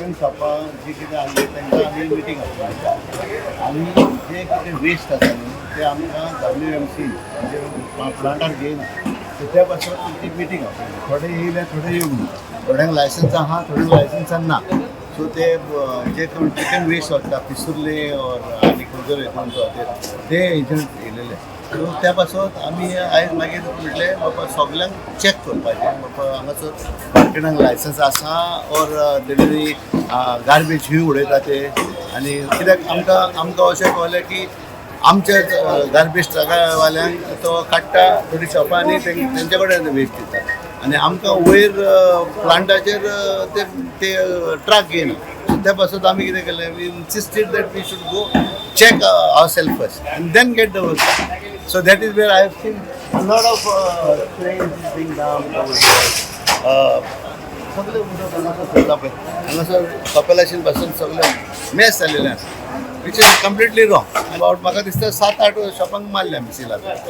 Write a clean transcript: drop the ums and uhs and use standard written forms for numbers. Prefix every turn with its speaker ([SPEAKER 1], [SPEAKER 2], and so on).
[SPEAKER 1] different शॉपां जी कितें आसली तांकां आमी मिटींग आसता आनी जे कितें वेस्ट आसा न्ही ते आमकां WMC म्हणजे प्लांटार घेयना सो त्या पासून ती मिटींग आसा थोडे येयले थोडे येवंक ना थोड्यांक लायसन्स आहा थोड्यांक लायसन्सान ना सो ते जे कोण चिकन वेस्ट वता पिसुर्ले और आनी खंयचो हितून ते एजंट येयलेले सो त्या पासून आमी आयज मागीर म्हटलें बाबा सगल्यांक चॅक करपाचें बाबा हांगासर मार्केटांक लायसन्स आसा और तेणी गार्बेज खंय उडयता ते आनी कित्याक आमकां अशें कळलें की आमच्या गार्बेज ट्रकावाल्यांक तो काडटा थोडी शॉपां आनी तेंचे कडेन वेस्ट दिता आनी आमकां वयर प्लांटाचेर ते ट्रक घेयना त्या पासून आमी कितें केलें we insisted that we should go check our self first and then get the work so that is where I have seen lot of trains being down सगळे उदक हांगासर सोडला पळय हांगासर कपेलाशीन पासून सगळें मॅस जाल्लेलें आसा which is completely wrong about म्हाका दिसता 7-8 शॉपांक मारल्या आमी सिलाक